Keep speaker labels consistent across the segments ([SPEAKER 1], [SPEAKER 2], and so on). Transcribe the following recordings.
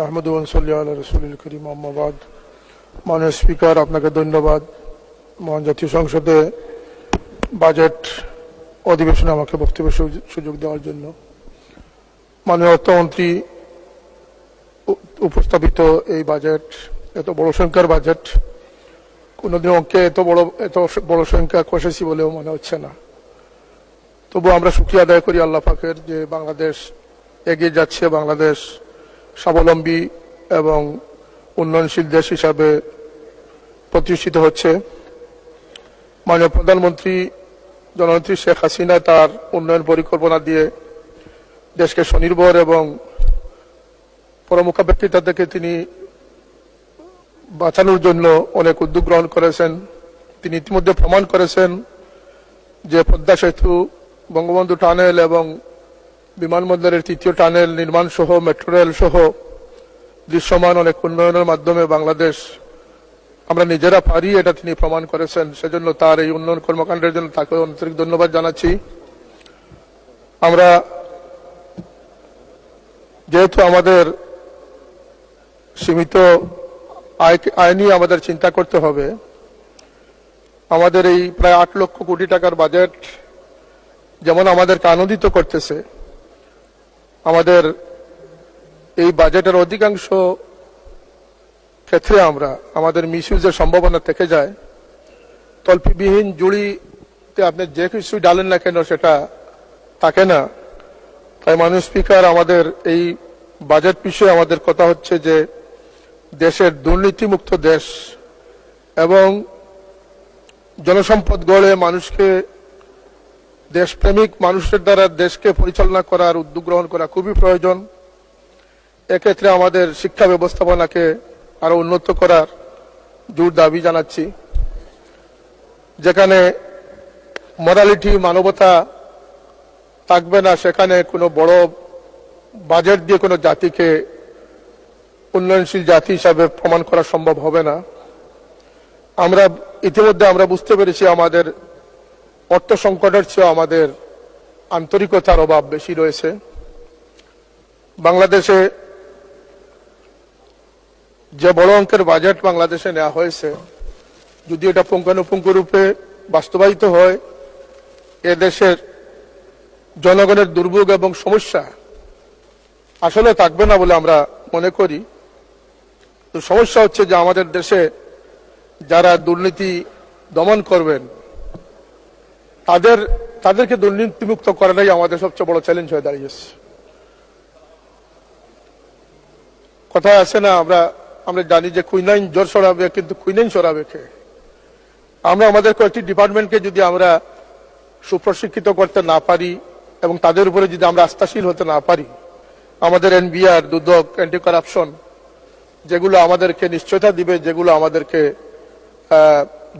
[SPEAKER 1] আহমদ রসুল করিম আহমাবাদ। মাননীয় স্পিকার, আপনাকে ধন্যবাদ মহান জাতীয় সংসদে বাজেট অধিবেশনে আমাকে বক্তব্যের সুযোগ দেওয়ার জন্য। মাননীয় অর্থমন্ত্রী উপস্থাপিত এই বাজেট এত বড় সংখ্যার বাজেট, কোনোদিন অঙ্কে এত বড় সংখ্যা কষেছি বলেও মনে হচ্ছে না। তবু আমরা শুকরিয়া আদায় করি আল্লাহ পাকের যে বাংলাদেশ এগিয়ে যাচ্ছে, বাংলাদেশ স্বাবলম্বী এবং উন্নয়নশীল দেশ হিসাবে প্রতিষ্ঠিত হচ্ছে। মাননীয় প্রধানমন্ত্রী জননেত্রী শেখ হাসিনা তার উন্নয়ন পরিকল্পনা দিয়ে দেশকে স্বনির্ভর এবং পরমুখাপেক্ষিতা থেকে তিনি বাঁচানোর জন্য অনেক উদ্যোগ গ্রহণ করেছেন। তিনি ইতিমধ্যে প্রমাণ করেছেন যে পদ্মা সেতু, বঙ্গবন্ধু টানেল এবং বিমানবন্দরের তৃতীয় টানেল নির্মাণ সহ মেট্রো রেল সহ দৃশ্যমান অনেক উন্নয়নের মাধ্যমে বাংলাদেশ আমরা নিজেরা পারি, এটা তিনি প্রমাণ করেছেন। সেজন্য তার এই উন্নয়ন কর্মকাণ্ডের জন্য তাকে আন্তরিক ধন্যবাদ জানাচ্ছি। আমরা যেহেতু আমাদের সীমিত আয় নিয়ে আমাদের চিন্তা করতে হবে, আমাদের এই প্রায় 8 লক্ষ কোটি টাকার বাজেট যেমন আমাদেরকে আনন্দিত করতেছে, আমাদের এই বাজেটের অধিকাংশ ক্ষেত্রে আমাদের মিসইউজের সম্ভাবনা থেকে যায়। তল্পিবিহীন জুড়িতে আপনি যে কিছু ডালেন না কেন সেটা থাকে না। তাই মাননীয় স্পিকার, আমাদের এই বাজেট বিষয়ে আমাদের কথা হচ্ছে যে দেশের দুর্নীতিমুক্ত দেশ এবং জনসম্পদ গড়ে মানুষকে, দেশপ্রেমিক মানুষের দ্বারা দেশকে পরিচালনা করার উদ্যোগ গ্রহণ করা খুবই প্রয়োজন। এক্ষেত্রে আমাদের শিক্ষা ব্যবস্থাপনাকে আরো উন্নত করার জোর দাবি জানাচ্ছি। যেখানে মরালিটি, মানবতা থাকবে না, সেখানে কোনো বড় বাজেট দিয়ে কোনো জাতিকে উন্নয়নশীল জাতি হিসাবে প্রমাণ করা সম্ভব হবে না। ইতিমধ্যে আমরা বুঝতে পেরেছি আমাদের অর্থ সংকটের চেয়ে আমাদের আন্তরিকতার অভাব বেশি রয়েছে। বাংলাদেশে যে বড় অঙ্কের বাজেট বাংলাদেশে নেওয়া হয়েছে, যদি এটা পুঙ্খানুপুঙ্খ রূপে বাস্তবায়িত হয়, এদেশের জনগণের দুর্ভোগ এবং সমস্যা আসলে থাকবে না বলে আমরা মনে করি। তো সমস্যা হচ্ছে যে আমাদের দেশে যারা দুর্নীতি দমন করবেন তাদেরকে দুর্নীতিমুক্ত করাটাই আমাদের সবচেয়ে বড় চ্যালেঞ্জ হয়ে দাঁড়িয়েছে। কথায় আছে না, আমরা জানি যে কুইনাইন জ্বর সরাবে, কিন্তু কুইনাইন সরাবে কে? আমরা আমাদের কয়েকটি ডিপার্টমেন্টকে যদি আমরা সুপ্রশিক্ষিত করতে না পারি এবং তাদের উপরে যদি আমরা আস্থাশীল হতে না পারি, আমাদের এনবিআর, দুদক, অ্যান্টি কারাপশন, যেগুলো আমাদেরকে নিশ্চয়তা দিবে, যেগুলো আমাদেরকে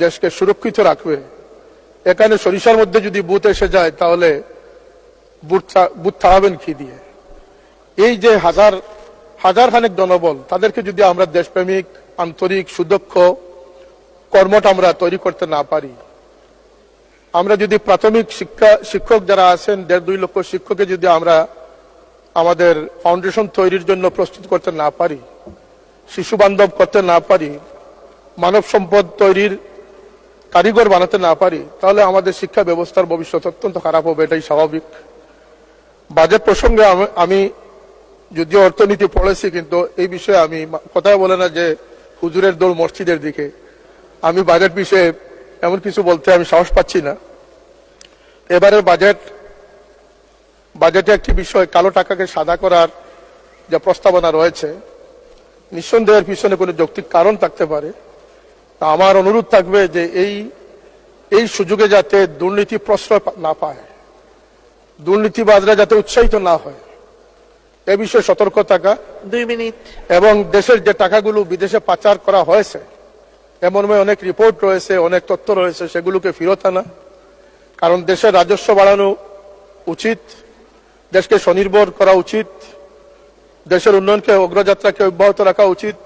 [SPEAKER 1] দেশকে সুরক্ষিত রাখবে, এখানে সরিষার মধ্যে যদি বুথ এসে যায় তাহলে বুথ থামাবেন কি দিয়ে? এই যে হাজার খানেক জনবল, তাদেরকে যদি আমরা দেশপ্রেমিক, আন্তরিক, সুদক্ষ কর্মটা আমরা তৈরি করতে না পারি, আমরা যদি প্রাথমিক শিক্ষক যারা আছেন 1.5-2 লক্ষ শিক্ষককে যদি আমরা আমাদের ফাউন্ডেশন তৈরির জন্য প্রস্তুত করতে না পারি, শিশু বান্ধব করতে না পারি, মানব সম্পদ তৈরির কারিগর বানাতে না পারি, তাহলে আমাদের শিক্ষা ব্যবস্থার ভবিষ্যৎ অত্যন্ত খারাপ হবে, এটাই স্বাভাবিক। বাজেট প্রসঙ্গে আমি যদিও অর্থনীতি পড়েছি, কিন্তু এই বিষয়ে আমি কথাই বলে না যে হুজুরের দৌড় মসজিদের দিকে। আমি বাজেট বিষয়ে এমন কিছু বলতে আমি সাহস পাচ্ছি না। এবারের বাজেটে একটি বিষয়, কালো টাকাকে সাদা করার যে প্রস্তাবনা রয়েছে, নিঃসন্দেহের পিছনে কোনো যৌক্তিক কারণ থাকতে পারে। আমার অনুরোধ থাকবে যে এই সুযোগে যাতে দুর্নীতি প্রশ্রয় না পায়, দুর্নীতিবাজরা যাতে উৎসাহিত না হয়, এ বিষয়ে সতর্ক থাকা।
[SPEAKER 2] 2 মিনিট। এবং
[SPEAKER 1] দেশের যে টাকাগুলো বিদেশে পাচার করা হয়েছে, এমন অনেক রিপোর্ট রয়েছে, অনেক তথ্য রয়েছে, সেগুলোকে ফেরত আনা। কারণ দেশের রাজস্ব বাড়ানো উচিত, দেশকে স্বনির্ভর করা উচিত, দেশের উন্নয়নকে, অগ্রযাত্রাকে অব্যাহত রাখা উচিত।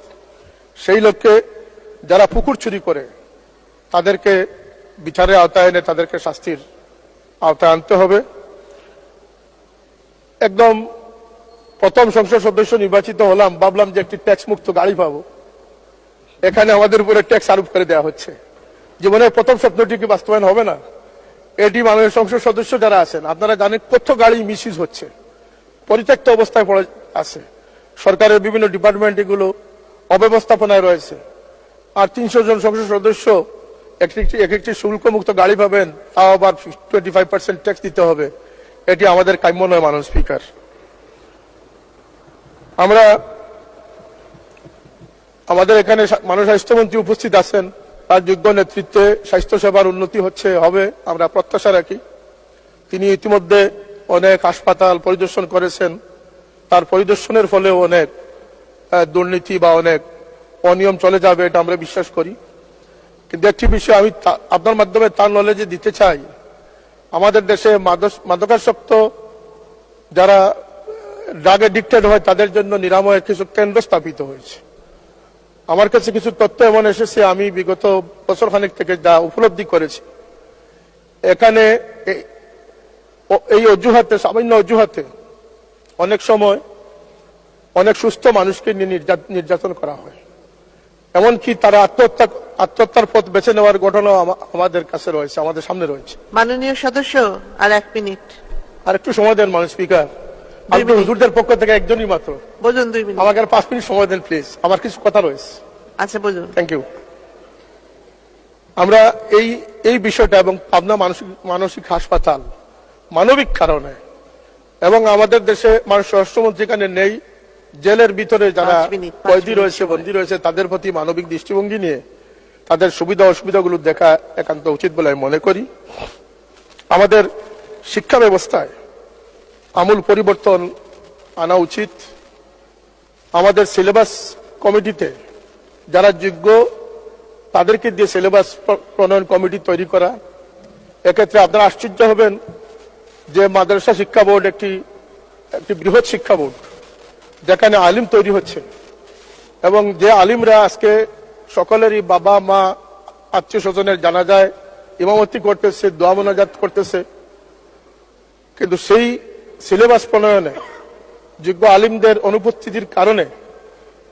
[SPEAKER 1] সেই লক্ষ্যে যারা পুকুর চুরি করে তাদেরকে বিচারের আওতায় এনে তাদেরকে শাস্তির আওতায় আনতে হবে। একদম প্রথম সংসদ সদস্য নির্বাচিত হলাম, ভাবলাম যে একটি ট্যাক্স মুক্ত গাড়ি পাবো। এখানে আমাদের উপরে ট্যাক্স আরোপ করে দেওয়া হচ্ছে। জীবনের প্রথম স্বপ্নটি কি বাস্তবায়ন হবে না? এটি মাননীয় সংসদ সদস্য যারা আছেন, আপনারা জানেন কত গাড়ি মিসইউজ হচ্ছে, পরিত্যক্ত অবস্থায় পড়ে আছে। সরকারের বিভিন্ন ডিপার্টমেন্ট এগুলো অব্যবস্থাপনায় রয়েছে। আর 300 জন সংসদ সদস্য একটি শুল্কমুক্ত গাড়ি পাবেন, তাও আবার 25% ট্যাক্স দিতে হবে। এটি আমাদের কাম্য নয় মাননীয় স্পিকার। আমরা আমাদের এখানে মাননীয় স্বাস্থ্যমন্ত্রী উপস্থিত আছেন, তার যোগ্য নেতৃত্বে স্বাস্থ্য সেবার উন্নতি হবে আমরা প্রত্যাশা রাখি। তিনি ইতিমধ্যে অনেক হাসপাতাল পরিদর্শন করেছেন, তার পরিদর্শনের ফলে অনেক দুর্নীতি বা অনেক অনিয়ম চলে যাবে, এটা আমরা বিশ্বাস করি। কিন্তু একটি বিষয় আমি আপনার মাধ্যমে তার নলেজে দিতে চাই, আমাদের দেশে মাদকাসক্ত যারা ড্রাগ এডিক্টেড হয় তাদের জন্য নিরাময়ের কিছু কেন্দ্র স্থাপিত হয়েছে। আমার কাছে কিছু তথ্য এমন এসেছে, আমি বিগত বছরখানেক থেকে যা উপলব্ধি করেছি, এখানে এই অজুহাতে, সামান্য অজুহাতে অনেক সময় অনেক সুস্থ মানুষকে নির্যাতন করা হয়, এমনকি তারা আত্মহত্যার পথ বেছে নেওয়ার ঘটনা আমাদের কাছে রয়েছে, আমাদের সামনে রয়েছে।
[SPEAKER 2] মাননীয় সদস্য, আর 1 মিনিট।
[SPEAKER 1] আর একটু সময় দেন মাননীয় স্পিকার, আমি হুজুরদের পক্ষ থেকে একজনই মাত্র।
[SPEAKER 2] বলুন 2 মিনিট।
[SPEAKER 1] আমাকে আর 5 মিনিট সময় দেন প্লিজ, আমার কিছু কথা রয়েছে।
[SPEAKER 2] আচ্ছা বলুন।
[SPEAKER 1] Thank you. আমরা এই বিষয়টা এবং পাবনা মানসিক হাসপাতাল মানবিক কারণে, এবং আমাদের দেশে মাননীয় স্বরাষ্ট্রমন্ত্রী এখানে নেই, জেলের ভিতরে যারা কয়েদি রয়েছে, বন্দী রয়েছে, তাদের প্রতি মানবিক দৃষ্টিভঙ্গি নিয়ে তাদের সুবিধা অসুবিধাগুলো দেখা একান্ত উচিত বলে আমি মনে করি। আমাদের শিক্ষা ব্যবস্থায় আমূল পরিবর্তন আনা উচিত। আমাদের সিলেবাস কমিটিতে যারা যোগ্য তাদেরকে দিয়ে সিলেবাস প্রণয়ন কমিটি তৈরি করা। এক্ষেত্রে আপনারা আশ্চর্য হবেন যে মাদ্রাসা শিক্ষা বোর্ড একটি বৃহৎ শিক্ষা বোর্ড, যেখানে আলিম তৈরি হচ্ছে, এবং যে আলিমরা আজকে সকলেরই বাবা মা আত্মীয় স্বজনের জানাজায় ইমামতি করতেছে, দোয়া মোনাজাত করতেছে, কিন্তু সেই সিলেবাস প্রণয়নে যোগ্য আলিমদের অনুপস্থিতির কারণে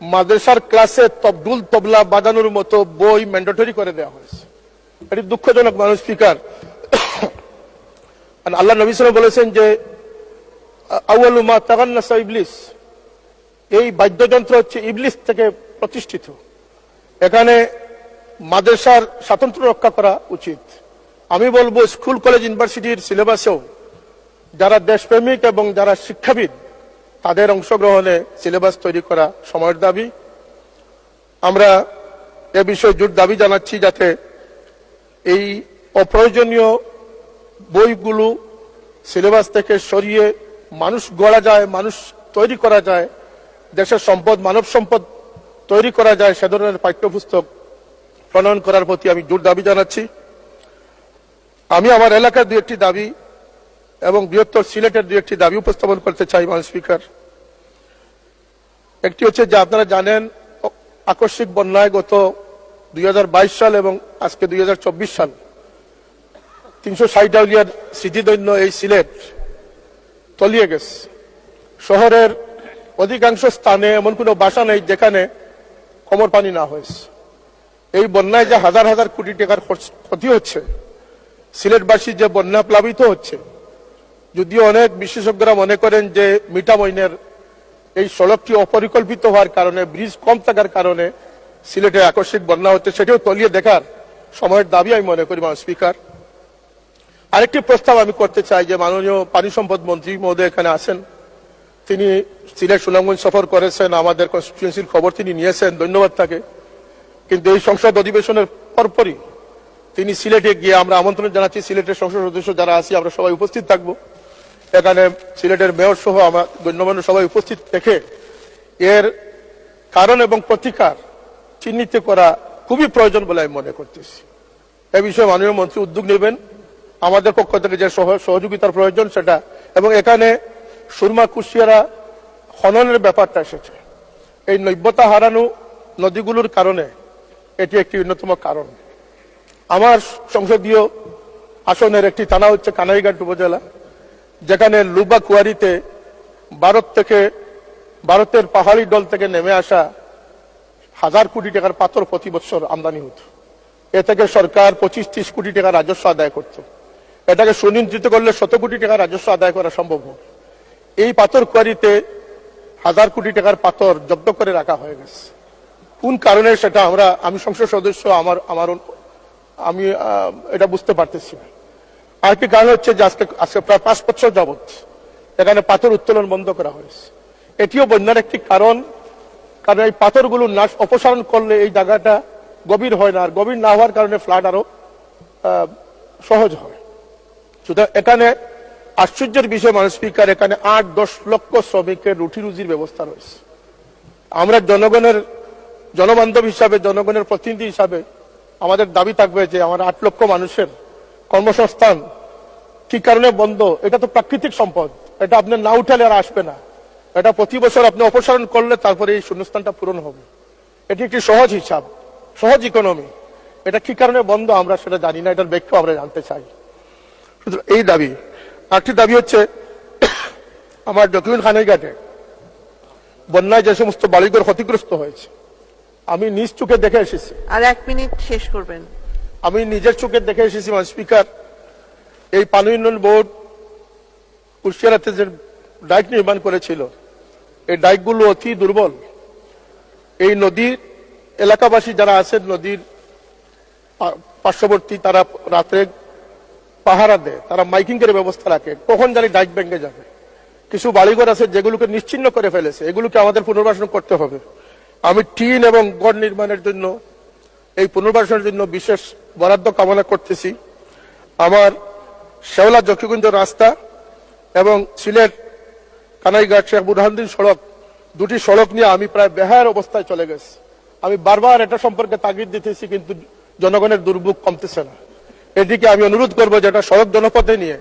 [SPEAKER 1] মাদ্রাসার ক্লাসে তবদুল তবলা বাজানোর মতো বই ম্যান্ডেটরি করে দেওয়া হয়েছে। এটি দুঃখজনক মাননীয় স্পিকার। আল্লাহ নবী সাল্লাল্লাহু আলাইহি ওয়াসাল্লাম বলেছেন যে আউয়ালু মা তাগান্নাসা ইবলিস, এই বাদ্যযন্ত্র হচ্ছে ইবলিস থেকে প্রতিষ্ঠিত। এখানে মাদ্রাসার স্বাতন্ত্র্য রক্ষা করা উচিত। আমি বলবো স্কুল কলেজ ইউনিভার্সিটির সিলেবাসেও যারা দেশপ্রেমিক এবং যারা শিক্ষাবিদ তাদের অংশগ্রহণে সিলেবাস তৈরি করা সময়ের দাবি। আমরা এ বিষয়ে জোর দাবি জানাচ্ছি যাতে এই অপ্রয়োজনীয় বইগুলো সিলেবাস থেকে সরিয়ে মানুষ গড়া যায়, মানুষ তৈরি করা যায়, দেশের সম্পদ মানব সম্পদ তৈরি করা যায়, সে ধরনের পাঠ্যপুস্তক প্রণয়ন করার প্রতি আমি জোর দাবি জানাচ্ছি। আমি আমার এলাকার 2-1টি দাবি এবং বৃহত্তর সিলেটের 2-1টি দাবি উপস্থাপন করতে চাই মাননীয় স্পিকার। একটি হচ্ছে যে আপনারা জানেন আকস্মিক বন্যায় গত 2022 সাল এবং আজকে 2024 সাল 360 আউলিয়ার স্মৃতিধন্য এই সিলেট তলিয়ে গেছে। শহরের অধিকাংশ স্থানে এমন কোনো বাসা নেই যেখানে কোমর পানি না হয়েছে। এই বন্যায় যে হাজার হাজার কোটি টাকার ক্ষতি হচ্ছে, সিলেটবাসী যে বন্যা প্লাবিত হচ্ছে, যদিও অনেক বিশেষজ্ঞরা মনে করেন যে মিঠামইনের এই সড়কটি অপরিকল্পিত হওয়ার কারণে, ব্রিজ কম থাকার কারণে সিলেটে আকস্মিক বন্যা হচ্ছে, সেটাও তলিয়ে দেখার সময়ের দাবি আমি মনে করি মাননীয় স্পিকার। আরেকটি প্রস্তাব আমি করতে চাই যে মাননীয় পানি সম্পদ মন্ত্রী মহোদয় এখানে আছেন, তিনি সিলেট সুনামগঞ্জ সফর করেছেন, আমাদের কনস্টিটিউয়েন্সির খবর তিনি নিয়েছেন, ধন্যবাদ তাকে। কিন্তু এই সংসদ অধিবেশনের পরপরই তিনি সিলেটে গিয়ে, আমরা আমন্ত্রণ জানাচ্ছি সিলেটের সংসদ সদস্য যারা আছি আমরা সবাই উপস্থিত থাকবো, এখানে সিলেটের মেয়র সহ আমরা গণ্যমান্য সবাই উপস্থিত থেকে এর কারণ এবং প্রতিকার চিহ্নিত করা খুবই প্রয়োজন বলে আমি মনে করতেছি। এ বিষয়ে মাননীয় মন্ত্রী উদ্যোগ নেবেন, আমাদের পক্ষ থেকে যে সহযোগিতার প্রয়োজন সেটা। এবং এখানে সুরমা কুশিয়ারা খননের ব্যাপারটা এসেছে, এই নৈবতা হারানো নদীগুলোর কারণে এটি একটি অন্যতম কারণ। আমার সংসদীয় আসনের একটি থানা হচ্ছে কানাইঘাট উপজেলা, যেখানে লুবা কুয়ারিতে ভারত থেকে ভারতের পাহাড়ি ডল থেকে নেমে আসা 1000 কোটি টাকার পাথর প্রতি বছর আমদানি হতো। এ থেকে সরকার 25-30 কোটি টাকা রাজস্ব আদায় করত। এটাকে সুনিয়ন্ত্রিত করলে 100 কোটি টাকা রাজস্ব আদায় করা সম্ভব হবে। এই পাথর কোয়ারিতে 1000 কোটি টাকার পাথর জব্দ করে রাখা হয়ে গেছে। কোন কারণে সেটা আমি সংসদ সদস্য আমি এটা বুঝতে পারতেছি না। আরেকটি কারণ হচ্ছে যে আজকে প্রায় 5 বছর যাবত এখানে পাথর উত্তোলন বন্ধ করা হয়েছে। এটিও বন্যার একটি কারণ এই পাথরগুলো না অপসারণ করলে এই জায়গাটা গভীর হয় না, আর গভীর না হওয়ার কারণে ফ্লাড আরো সহজ হয়। সুতরাং এখানে আশ্চর্যের বিষয় মানুষ স্পিকার, এখানে 8-10 লক্ষ শ্রমিকের রুটি রুজির ব্যবস্থা রয়েছে। আমরা জনবান্ধব হিসাবে, জনগণের প্রতিনিধি হিসাবে আমাদের দাবি থাকবে যে আমার 8 লক্ষ মানুষের কর্মসংস্থান কি কারণে বন্ধ? এটা তো প্রাকৃতিক সম্পদ, এটা আপনি না উঠালে আর আসবে না। এটা প্রতি বছর আপনি অপসারণ করলে তারপরে এই শূন্যস্থানটা পূরণ হবে। এটি একটি সহজ হিসাব, সহজ ইকোনমি। এটা কি কারণে বন্ধ আমরা সেটা জানি না, এটার ব্যাখ্যা আমরা জানতে চাই। এই দাবি। আরেকটি দাবি হচ্ছে আমার দক্ষিণ খানাইঘাটে বন্যায় যে সমস্ত বাড়িঘর ক্ষতিগ্রস্ত হয়েছে, আমি নিজ চোখে দেখে এসেছি।
[SPEAKER 2] আর 1 মিনিট শেষ করবেন।
[SPEAKER 1] আমি নিজের চোখে দেখে এসেছি স্পিকার, এই পানি উন্নয়ন বোর্ড কুষ্টিয়াতে যে ডাইক নির্মাণ করেছিল, এই ডাইকগুলো অতি দুর্বল। এই নদীর এলাকাবাসী যারা আছেন নদীর পার্শ্ববর্তী, তারা রাত্রে পাহারা দেয়, তারা মাইকিং করে ব্যবস্থা রাখে, কখন জানি ডাইক ভেঙে যাবে। কিছু বাড়িঘর আছে যেগুলোকে নিশ্চিহ্ন করে ফেলেছে, এগুলোকে আমাদের পুনর্বাসন করতে হবে। আমি টিন এবং গড় নির্মাণের জন্য, এই পুনর্বাসনের জন্য বিশেষ বরাদ্দ কামনা করতেছি। আমার শেওলা জকিগঞ্জ রাস্তা এবং সিলেট কানাইঘাট শেখ বুরহানুদ্দিন সড়ক, দুটি সড়ক নিয়ে আমি প্রায় বেহায়ার অবস্থায় চলে গেছি। আমি বারবার এটা সম্পর্কে তাগিদ দিতেছি, কিন্তু জনগণের দুর্ভোগ কমতেছে না। এদিকে আমি অনুরোধ করবো যে এটা সড়ক জনপথে নিয়ে,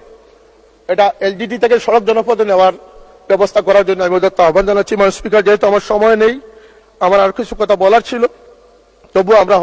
[SPEAKER 1] এটা এলজিডি থেকে সড়ক জনপথে নেওয়ার ব্যবস্থা করার জন্য আমি ওদের আহ্বান জানাচ্ছি। স্পিকার, যেহেতু আমার সময় নেই, আমার আর কিছু কথা বলার ছিল, তবুও আমরা